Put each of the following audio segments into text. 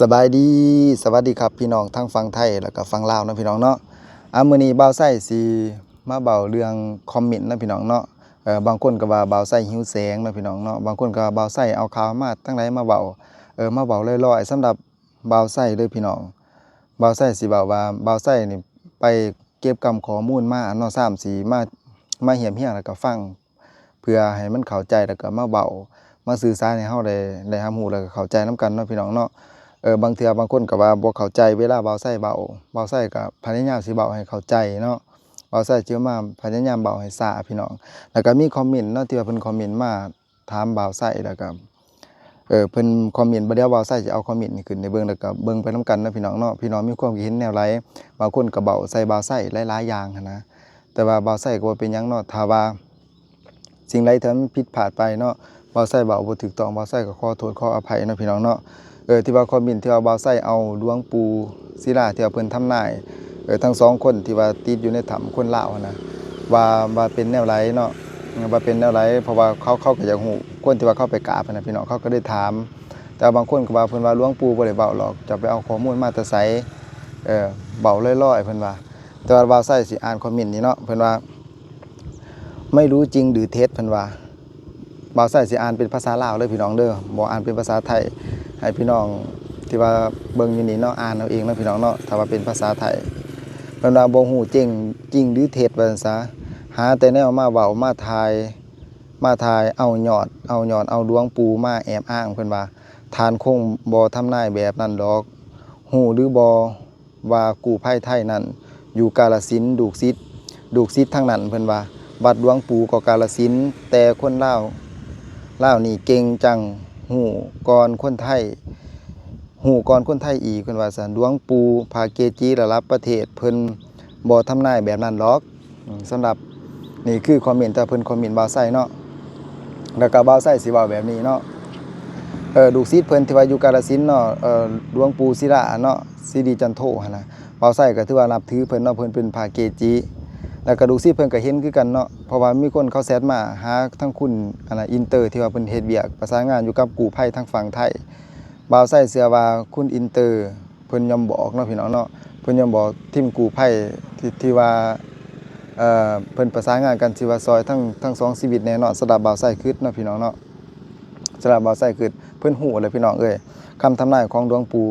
สบายดีสวัสดีครับพี่น้องทั้งฝั่งไทยแล้วก็ฝั่งลาวนะพี่น้องเนาะมื้อนี้บ่าวไส้สิมาเว้าเรื่องคอมเมนต์นะพี่น้องเนาะบางคนก็ว่าบ่าวไส้หิวแสงนะพี่น้องเนาะบางคนก็ว่าบ่าวไส้เอาข่าวมาทั้งใดมาเว้ามาเว้าลอยๆสำหรับบ่าวไส้เด้อพี่น้องบ่าวไส้สิเว้าว่าบ่าวไส้นี่ไปเก็บกำข้อมูลมาเนาะ3สิมาเหียมเฮียแล้วก็ฟังเพื่อให้มันเข้าใจแล้วก็มาเว้ามาสื่อสารให้เฮาได้รับรู้แล้วก็เข้าใจนำกันเนาะพี่น้องเนาะ บางเทื่อบางคนก็ว่าบ่เข้าใจเวลาเว้าใส่เว้าใส่ก็พยายามสิเว้าให้เข้าใจเนาะเว้าใส่สิมาพยายามเว้าให้ช้าพี่น้องแล้วก็มีคอมเมนต์เนาะที่ว่าเพิ่นคอมเมนต์มาถามบ่าวไส้แล้วก็เพิ่นคอมเมนต์บ่เดี๋ยวบ่าวไส้สิเอาคอมเมนต์นี้ขึ้นให้เบิ่งแล้วก็เบิ่งไปนำกันนะพี่น้องเนาะพี่น้องมีความคิดเห็นแนวใดบางคนก็เว้าใส่บ่าวไส้หลายๆอย่างหันนะแต่ว่าบ่าวไส้ก็บ่เป็นหยังเนาะถ้าว่าสิ่งใดที่มันผิดพลาดไปเนาะบ่าวไส้เว้าบ่ถูกต้องบ่าวไส้ก็ขอโทษขออภัยนะพี่น้องเนาะ ที่ว่าคอมเมนต์ที่ว่าบ่าวไส้เอาหลวงปู่ศิลาที่ว่าเพิ่นทำนายทั้ง2คนที่ว่าติดอยู่ในถ้ำคนลาวนะว่าเป็นแนวไรเนาะว่าเป็นแนวไรเพราะว่าเขาก็อยากฮู้คนที่ว่าเข้าไปกราบนะพี่น้องเขาก็ได้ถามแต่บางคนก็ว่าเพิ่นว่าหลวงปู่บ่ได้เว้าหรอกจะไปเอาข้อมูลมาแต่ไสเว้าลอยๆเพิ่นว่าแต่ว่าบ่าวไส้สิอ่านคอมเมนต์นี้เนาะเพิ่นว่าไม่รู้จริงหรือเท็จเพิ่นว่าบ่าวไส้สิอ่านเป็นภาษาลาวเลยพี่น้องเด้อบ่อ่านเป็นภาษาไทยให้พี่น้องที่ว่าเบิ่งอยู่นี่เนาะอ่านเอาเองเนาะพี่น้องเนาะถ้าว่าเป็นภาษาไทยเพิ่นว่าบ่ฮู้จริงหรือเท็จว่าซั่นซะหาแต่แนวมาเว้ามาทายเอายอดเอาหลวงปู่มาแอบอ้างเพิ่นว่าทานคงบ่ทำนายแบบนั้นดอกฮู้หรือบ่ว่ากู้ภัยไทยนั้นอยู่กาฬสินธุ์ดูกศิษย์ทั้งนั้นเพิ่นว่าวัดหลวงปู่ก็กาฬสินธุ์แต่คนลาวนี่เก่งจังฮู้ก่อนคนไทยอีกเพิ่นว่าซั่นหลวงปู่พระเกจิระดับประเทศเพิ่นบ่ทำนายแบบนั้นหรอกสำหรับนี่คือคอมเมนต์แต่เพิ่นคอมเมนต์บ่าวไส้เนาะแล้วก็บ่าวไส้สิเว้าแบบนี้เนาะลูกศิษย์เพิ่นที่ว่าอยู่กาฬสินธุ์เนาะหลวงปู่ศิลาเนาะสิริจันโทหั่นน่ะบ่าวไส้ก็ถือว่านับถือเพิ่นเนาะเพิ่นเป็นพระเกจิแล้วก็ลูกศิษย์เพิ่นก็เห็นคือกันเนาะเพราะว่ามีคนเขาแชทมาหาทั้งคุณอินเตอร์ที่ว่าเพิ่นเฮ็ดเวียกประสานงานอยู่กับกู้ภัยทางฝั่งไทยบ่าวไส้เชื่อว่าคุณอินเตอร์เพิ่นยอมบอกเนาะพี่น้องเนาะเพิ่นยอมบอกทีมกู้ภัยที่ว่าเพิ่นประสานงานกันสิว่าซอยทั้ง2ชีวิตแน่นอนสำหรับบ่าวไส้คิดเนาะพี่น้องเนาะสำหรับบ่าวไส้คิดเพิ่นฮู้เลยพี่น้องเอ้ยคำทำนายของหลวงปู่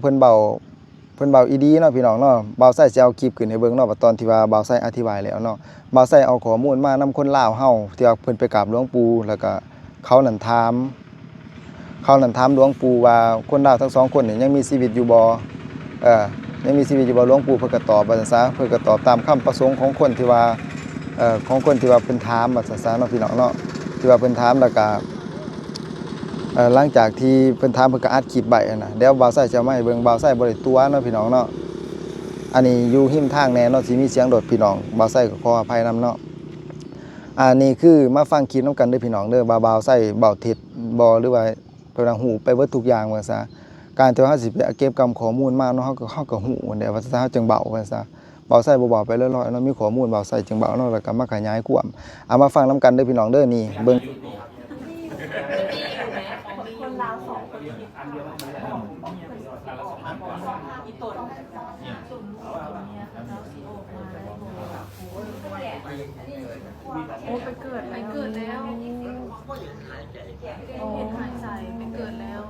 เพิ่นเว้าอีดีเนาะพี่น้องเนาะบ่าวไส้สิเอาคลิปขึ้นให้เบิ่งเนาะว่าตอนที่ว่าบ่าวไส้อธิบายแล้วเนาะบ่าวไส้เอาข้อมูลมานำคนลาวเฮาที่ว่าเพิ่นไปกราบหลวงปู่แล้วก็เขานั่นถามหลวงปู่ว่าคนลาวทั้ง2คนนี่ยังมีชีวิตอยู่บ่ยังมีชีวิตอยู่บ่หลวงปู่เพิ่นก็ตอบว่าซั่นซะเพิ่นก็ตอบตามคำประสงค์ของคนที่ว่าเพิ่นถามว่าซั่นซะเนาะพี่น้องเนาะที่ว่าเพิ่นถามแล้วก็หลังจากที่เพิ่นถามเพิ่นก็อัดคลิปไว้น่ะเดี๋ยวบ่าวไส้จะเอามาให้เบิ่งบ่าวไส้บ่ได้ตัวเนาะพี่น้องเนาะอันนี้อยู่หิมทางแน่เนาะสิมีเสียงรถพี่น้องบ่าวไส้ก็ขออภัยนำเนาะนี่คือมาฟังคลิปนำกันเด้อพี่น้องเด้อบ่าวไส้เว้าเท็จบ่หรือว่าเพิ่นฮู้ไปเบิดทุกอย่างว่าซะการที่เฮาสิไปเก็บกำข้อมูลมาเนาะเฮาก็ฮู้เด้ว่าซะเฮาจึงเว้าว่าซะบ่าวไส้บ่เว้าไปลอยๆเนาะมีข้อมูลบ่าวไส้จึงเว้าเนาะแล้วก็มาขยายความเอามาฟังนำกันเด้อพี่น้องเด้อนี่เบิ่งคนลาว2คนคิดอันเดียวกันเลยอีตนตุ่มเนี่ยเราสิโออกมาโอ้ไปเกิดแล้วเห็นหายใจไปเกิดแล้ว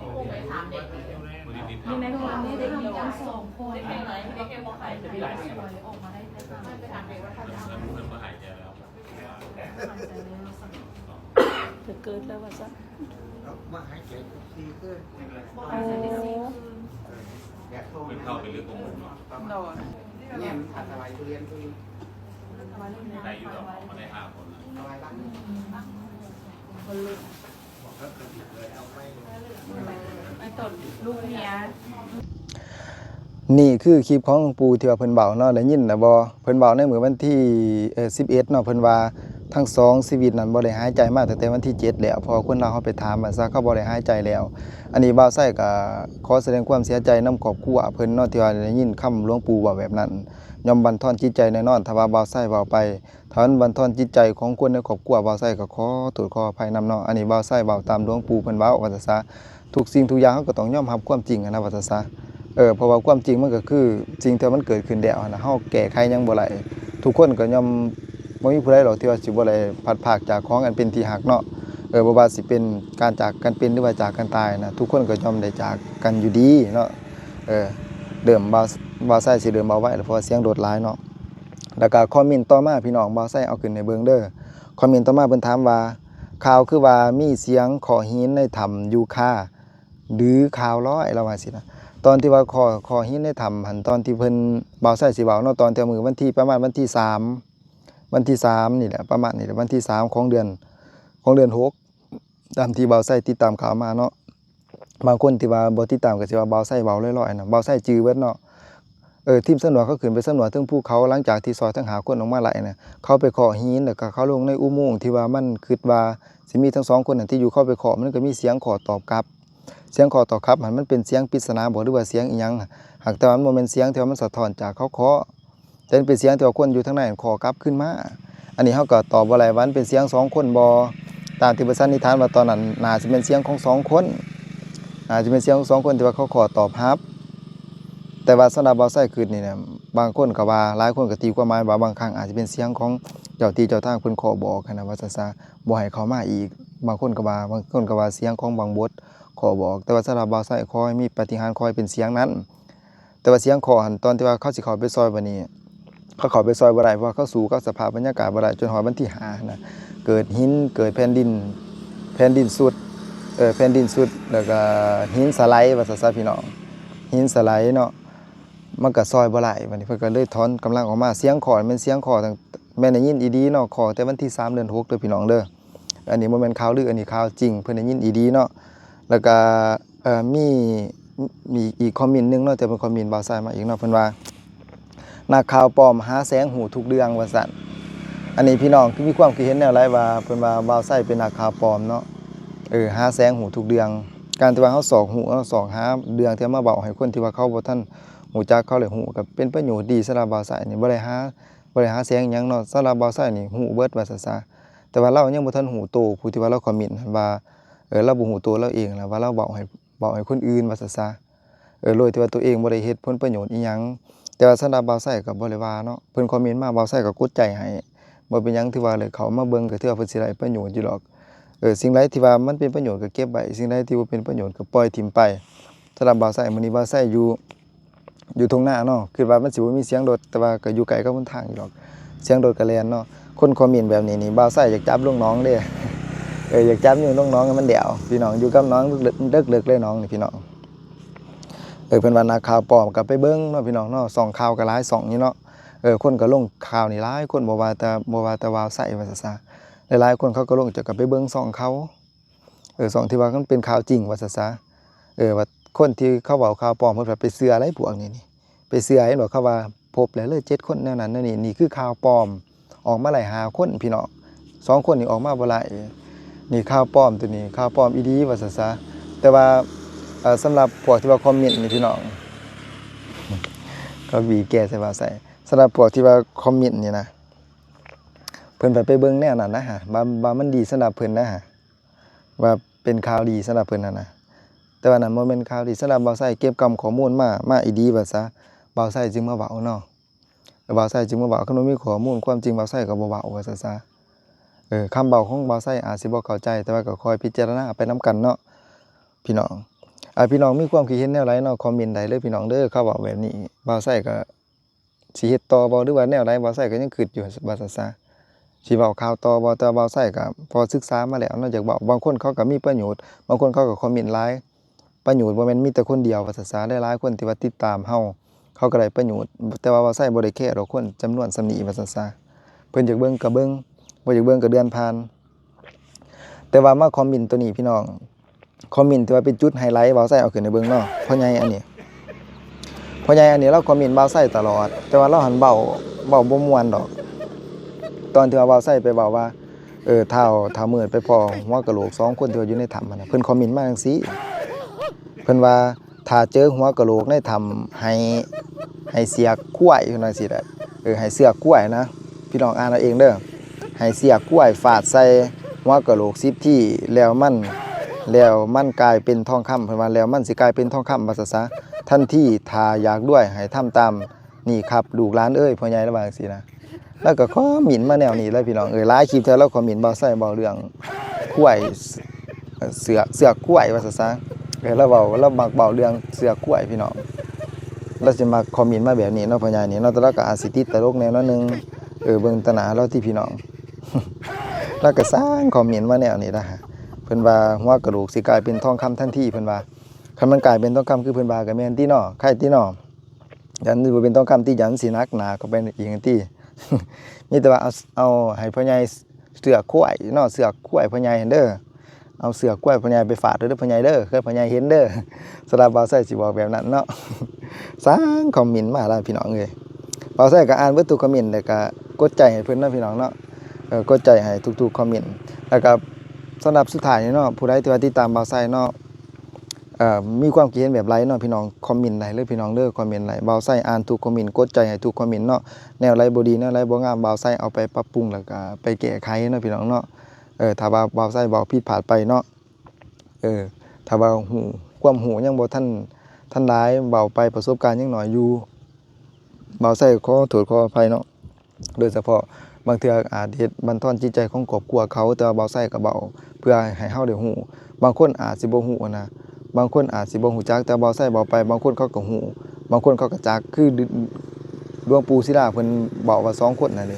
นี่ในความนี้ได้มีกัน2คนได้แค่บอกใครจะมีหลายสวยออกมาได้แค่ไปถามเด็กว่าทำยังไงหายใจแล้วจะเกิดแล้วว่าซะมาหายใจดีขึ้นเป็นเข้าไปเรื่องของผมเนาะเนี่ยอัตราเรียนคือได้อยู่หรอกมาได้5 คนอะไรบ้างคนลุกบอกก็กระดิกเลยเอาไม่ไอ้ตดลูกเมียนี่คือคลิปของหลวงปู่ที่ว่าเพิ่นเว้าเนาะได้ยินน่ะบ่เพิ่นเว้าในมื้อวันที่11เนาะเพิ่นว่าทั้ง2ชีวิตนั้นบ่ได้หายใจมาตั้งแต่วันที่7แล้วพอคนลาวเฮาไปถามว่าซะเขาบ่ได้หายใจแล้วอันนี้บ่าวไส้ก็ขอแสดงความเสียใจนำครอบครัวเพิ่นเนาะที่ว่าได้ยินคำหลวงปู่ว่าแบบนั้นย่อมบั่นทอนจิตใจแน่นอนถ้าว่าบ่าวไส้เว้าไปถ้ามันบั่นทอนจิตใจของคนในครอบครัวบ่าวไส้ก็ขอโทษขออภัยนำเนาะอันนี้บ่าวไส้เว้าตามหลวงปู่เพิ่นเว้าว่าซะ ทุกสิ่งทุกอย่างเฮาก็ต้องยอมรับความจริงอะนะว่าซั่นซะเพราะว่าความจริงมันก็คือสิ่งที่มันเกิดขึ้นแล้วนะเฮาแก้ไขหยังบ่ได้ทุกคนก็ย่อมบ่มีผู้ใดหรอกที่ว่าสิบ่ได้พลัดพรากจากของอันเป็นที่รักเนาะบ่ว่าสิเป็นการจากกันเป็นหรือว่าจากกันตายนะทุกคนก็ย่อมได้จากกันอยู่ดีเนาะเดิมบ่าวไส้สิเดิมเอาไว้เพราะว่าเสียงโดดหลายเนาะแล้วก็คอมเมนต์ต่อมาพี่น้องบ่าวไส้เอาขึ้นในเบิ่งเด้อคอมเมนต์ต่อมาเพิ่นถามว่าข่าวคือว่ามีเสียงขอหินในถ้ำยูคาหรือข่าวร้อยเราว่าสินะตอนที่ว่าขอหินในถ้ำหันตอนที่เพิ่นบ่าวไส้สิเว้าเนาะตอนแต่มื้อวันที่ประมาณวันที่3นี่แหละประมาณนี้แหละวันที่3ของเดือน6ตามที่บ่าวไส้ติดตามข่าวมาเนาะบางคนที่ว่าบ่ติดตามก็สิว่าบ่าวไส้เว้าลอยๆน่ะบ่าวไส้จื้อเบิดเนาะทีมสำรวจเขาขึ้นไปสำรวจถึงภูเขาหลังจากที่ซอยทั้งหาคนออกมาหลายน่ะเขาไปขอหินแล้วก็เขาลงในอุโมงค์ที่ว่ามันคิดว่าสิมีทั้ง2คนน่ะที่อยู่เข้าไปขอมันก็มีเสียงขอตอบกลับเสียงขอตอบกลับมันเป็นเสียงปริศนาบ่หรือว่าเสียงอีหยังหากแต่ว่ามันบ่แม่นเสียงที่ว่ามันสะท้อนจากเขาขอแต่มันเป็นเสียงที่ว่าคนอยู่ทางนั้นขอกลับขึ้นมาอันนี้เฮาก็ตอบบ่ได้ว่ามันเป็นเสียง2คนบ่ตามที่เพิ่นสันนิษฐานว่าตอนนั้นน่าสิเป็นเสียงของ2คนอาจจะเป็นเสียงของ2คนที่ว่าเขาขอตอบรับแต่ว่าสำหรับบ่าวไส้คืนนี่เนี่ยบางคนก็ว่าหลายคนก็ตีความหมายว่าบางครั้งอาจจะเป็นเสียงของเจ้าที่เจ้าทางเพิ่นขอบอกนะว่าซั่นซะบ่ให้เขามาอีกบางคนก็ว่าเสียงของบางบทขอบอกแต่ว่าสำหรับบ่าวไส้ขอให้มีปาฏิหาริย์ขอให้เป็นเสียงนั้นแต่ว่าเสียงขอหันตอนที่ว่าเขาสิเข้าไปซอยบัดนี้เขาเข้าไปซอยบ่ได้เพราะเขาสู้กับสภาพบรรยากาศบ่ได้จนฮอดวันที่5นะเกิดหินเกิดแผ่นดินสุดแผ่นดินสุดแล้วก็หินสไลด์ว่าซั่นซะพี่น้องหินสไลด์เนาะมันก็ซอยบ่ไหลบัดนี้เพิ่นก็เลยถอนกำลังออกมาเสียงขอแม่นเสียงขอตั้งแม่นได้ยินอีดีเนาะขอแต่วันที่3เดือน6เด้อพี่น้องเด้ออันนี้บ่แม่นข่าวลืออันนี้ข่าวจริงเพิ่นได้ยินอีดีเนาะแล้วก็มีอีกคอมเมนต์นึงเนาะแต่เป็นคอมเมนต์บ่าวไส้มาอีกเนาะเพิ่นว่านักข่าวปลอมหาแสงหูทุกเรื่องว่าซั่นอันนี้พี่น้องคือมีความคิดเห็นแนวไรว่าเพิ่นว่าบ่าวไส้เป็นนักข่าวปลอมเนาะหาแสงหูทุกเรื่องการที่ว่าเฮาสอกหูเฮาสอกหาเรื่องที่มาเว้าให้คนที่ว่าเขาบ่ทันหูจักเขาเลยหูก็เป็นประโยชน์ดีสำหรับบ่าวไส้นี่บ่ได้หาแสงหยังเนาะสำหรับบ่าวไส้นี่หูเบิดว่าซั่นซะแต่ว่าเรายังบ่ทันหูโตผู้ที่ว่าเราคอมเมนต์ว่าเราบ่หูโตเราเองแล้วว่าเราเว้าให้คนอื่นว่าซั่นซะโดยที่ว่าตัวเองบ่ได้เฮ็ดผลประโยชน์อีหยังแต่ว่าสำหรับบ่าวไส้ก็บ่ได้ว่าเนาะเพิ่นคอมเมนต์มาบ่าวไส้ก็กดใจให้บ่เป็นหยังที่ว่าเลยเขามาเบิ่งก็ถือว่าเพิ่นสิได้ประโยชน์อยู่หรอกสิ่งใดที่ว่ามันเป็นประโยชน์ก็เก็บไว้สิ่งใดที่บ่เป็นประโยชน์ก็ปล่อยทิ่มไปสำหรับบ่าวไส้มื้อนี้บ่าวไส้อยู่ทุ่งนาเนาะคิดว่ามันสิบ่มีเสียงรถแต่ว่าก็อยู่ไกลกับหนทางอยู่หรอกเสียงรถก็แล่นเนาะคนคอมเมนต์แบบนี้นี่บ่าวไส้อยากจับลูกน้องเด้อยากจับอยู่ลูกน้องให้มันเดี่ยวพี่น้องอยู่กับน้องเลิกเลยน้องนี่พี่น้องเพิ่นว่านักข่าวปลอมก็ไปเบิ่งเนาะพี่น้องเนาะส่องข่าวก็หลายส่องอยู่เนาะคนก็ลงข่าวนี่หลายคนบ่ว่าแต่บ่าวไส้ว่าซั่นซะหลายๆคนเขาก็ลงจะก็ไปเบิ่งส่องเขาส่องที่ว่ามันเป็นข่าวจริงว่าซั่นซะว่าคนที่เขาเว้าข่าวปลอมเพิ่นไปเชื่ออะไรพวกนี้ไปเชื่อเห็นบ่เขาว่าพบแล้วเลย7คนแนวนั้นแนวนี้นี่คือข่าวปลอมออกมาหลาย5คนพี่น้อง2คนนี่ออกมาบ่หลายนี่ข่าวปลอมตัวนี้ข่าวปลอมอีดีว่าซั่นซะแต่ว่าสำหรับพวกที่ว่าคอมเมนต์นี่พี่น้องก็บีแก้ใส่ว่าใส่สำหรับพวกที่ว่าคอมเมนต์นี่นะเพิ่นไปเบิ่งแนวนั้นนะฮะว่ามันดีสำหรับเพิ่นนะฮะว่าเป็นข่าวดีสำหรับเพิ่นนะแต่ว่านั้นบ่แม่นข่าวดีสำหรับบ่าวไส้เก็บกำข้อมูลมาอีดีว่าซะบ่าวไส้จึงมาเว้าเนาะบ่าวไส้จึงมาเว้าคันบ่มีข้อมูลความจริงบ่าวไส้ก็บ่เว้าว่าซั่นซะคำเว้าของบ่าวไส้อาจสิบ่เข้าใจแต่ว่าก็คอยพิจารณาไปนํกันเนาะพี่น้องพี่น้องมีความคิดเห็นแนวใดเนาะคอมเมนต์ได้เลยพี่น้องเด้อเขาเว้าแบบนี้บ่าวไส้ก็สิเฮ็ดต่อบ่หรือว่าแนวใดบ่าวไส้ก็ยังคิดอยู่ว่าซั่นซะสิเว้าข่าวต่อบ่แต่บ่าวไส้ก็พอศึกษามาแล้วเนาะจากเว้าบางคนเขาก็มีประโยชน์บางคนเขาก็คอมเมนต์หลายประโยชน์บ่แม่นมีแต่คนเดียวว่าซั่นซะหลายๆคนที่ว่าติดตามเฮาเขาก็ได้ประโยชน์แต่ว่าบ่าวไส้บ่ได้แค่ดอกคนจำนวนส่ำนี้ว่าซั่นซะเพิ่นอยากเบิ่งก็เบิ่งบ่อยากเบิ่งก็เดือนผ่านแต่ว่ามาคอมเมนต์ตัวนี้พี่น้องคอมเมนต์ที่ว่าเป็นจุดไฮไลท์บ่าวไส้เอาขึ้นให้เบิ่งเนาะพ่อใหญ่อันนี้เราคอมเมนต์บ่าวไส้ตลอดแต่ว่าเราหันเว้าบ่ม่วนดอกตอนที่ว่าบ่าวไส้ไปเว้าว่าเท้ามืดไปพ้อหัวกะโหลก2คนที่ว่าอยู่ในถ้ำน่ะเพิ่นคอมเมนต์มาจังซี่เพิ่นว่าถ้าเจอหัวกะโหลกในถ้ำให้เสียกกล้วยเพิ่นว่าจังซี่แหละให้เสือกกล้วยนะพี่น้องอ่านเอาเองเด้อให้เสียกกล้วยฟาดใส่หัวกะโหลก10ทีแล้วมัน แล้วมันกลายเป็นทองคำเพิ่นว่าแล้วมันสิกลายเป็นทองคำว่าซะทันทีถ้าอยากด้วยให้ทำตามนี่ครับลูกหลานเอ้ยพ่อใหญ่ระว่าจังซี่นะแล้วก็คอมเมนต์มาแนวนี้เลยพี่น้องหลายคลิปแล้วคอมเมนต์เบาไส้เบาเรื่องคุ้ยเสือคุ้ยว่าซะแล้วเรามักเบาเรื่องเสือคุ้ยพี่น้องเราสิมาคอมเมนต์มาแบบนี้เนาะพ่อใหญ่นี่เนาะแต่เราก็อาจสิติดตลกแนวนั้นนึงเบิ่งตาหนาเราที่พี่น้อง แล้วก็สร้างคอมเมนต์มาแนวนี้นะฮะเพิ่นว่าหัวกระดูกสิกลายเป็นทองคำทันทีเพิ่นว่าคันมันกลายเป็นทองคำคือเพิ่นว่าก็แม่นติเนาะใครติเนาะยันบ่เป็นทองคำที่ยันสินักหนาเข้าไปอีกจังติ มีแต่ว่าเอาให้พ่อใหญ่เสือกล้วยเนาะเสือกล้วยพ่อใหญ่เด้อเอาเสือกล้วยพ่อใหญ่ไปฝากเด้อพ่อใหญ่เด้อคือพ่อใหญ่เห็นเด้อสำหรับบ่าวไส้สิบอกแบบนั้นเนาะ สร้างคอมเมนต์มาแล้วพี่น้องเอ้ยบ่าวไส้ก็อ่านเบิดทุกคอมเมนต์แล้วก็กดใจให้เพิ่นเนาะพี่น้องเนาะกดใจให้ทุกๆคอมเมนต์แล้วก็สำหรับสุดท้ายนี่เนาะผู้ใดที่ว่าติดตามบ่าวไส้เนาะมีความคิดเห็นแบบไรเนาะพี่น้องคอมเมนต์ไรเลยพี่น้องเด้อคอมเมนต์ไรบ่าวไส้อ่านทุกคอมเมนต์กดใจให้ทุกคอมเมนต์เนาะแนวไรบ่ดีแนวไรบ่งามบ่าวไส้เอาไปปรับปรุงแล้วก็ไปแก้ไขเนาะพี่น้องเนาะถ้าว่าบ่าวไส้เว้าผิดพลาดไปเนาะถ้าว่าความหูยังบ่ทันหลายเว้าไปประสบการณ์ยังน้อยอยู่บ่าวไส้ขอโทษขออภัยเนาะโดยเฉพาะบางเทื่ออาจเฮ็ดบั่นทอนจิตใจของครอบครัวเขาแต่ว่าบ่าวไส้ก็เว้าเพื่อให้เฮาได้ฮู้บางคนอาจสิบ่ฮู้นะบางคนอาจสิบ่ฮู้จักแต่บ่าวไส้เว้าไปบางคนเขาก็ฮู้บางคนเขาก็จักคือหลวงปู่ศิลาเพิ่นเว้าว่า2คนนั่นเด้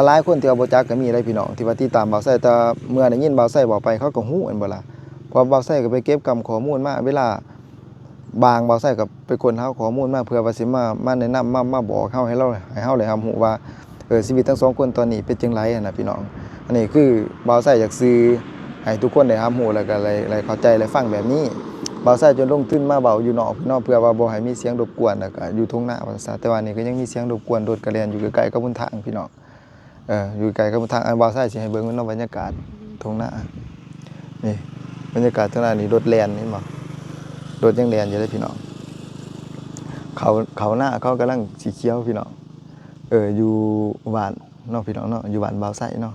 หลายคนที่ว่าบ่จักก็มีหลายพี่น้องที่ว่าติดตามบ่าวไส้แต่เมื่อได้ยินบ่าวไส้เว้าไปเขาก็ฮู้แม่นบ่ล่ะเพราะบ่าวไส้ก็ไปเก็บกำข้อมูลมาเวลาบางบ่าวไส้ก็ไปค้นหาข้อมูลมาเพื่อว่าสิมาแนะนำมาบอกเฮาให้เฮาได้รับรู้ว่าชีวิตทั้ง2คนตอนนี้เป็นจังไดน่ะพี่น้องอันนี้คือบ่าวไส้อยากสื่อให้ทุกคนได้รับรู้แล้วก็เลยเข้าใจและฟังแบบนี้บ่าวไส้จนลงทุนมาเว้าอยู่นอกพี่น้องเพื่อว่าบ่ให้มีเสียงรบกวนแล้วก็อยู่ทุ่งนาว่าซั่นแต่ว่านี่ก็ยังมีเสียงรบกวนรถก็แล่นอยู่ใกล้ๆกับหนทางพี่น้องอยู่ไกลกับหนทางบ่าวไส้สิให้เบิ่งเนาะบรรยากาศทุ่งนานี่บรรยากาศทุ่งนานี่รถแล่นนี่บ่รถยังแล่นอยู่เลยพี่น้องเขาหน้าเขากำลังสีเขียวพี่น้องอยู่บ้านเนาะพี่น้องเนาะอยู่บ้านบ่าวไส้เนาะ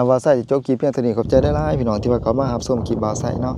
บ่าวไส้สิจบคลิปเพียงเท่านี้ขอบใจหลายๆพี่น้องที่ว่าเขามารับชมคลิปบ่าวไส้เนาะ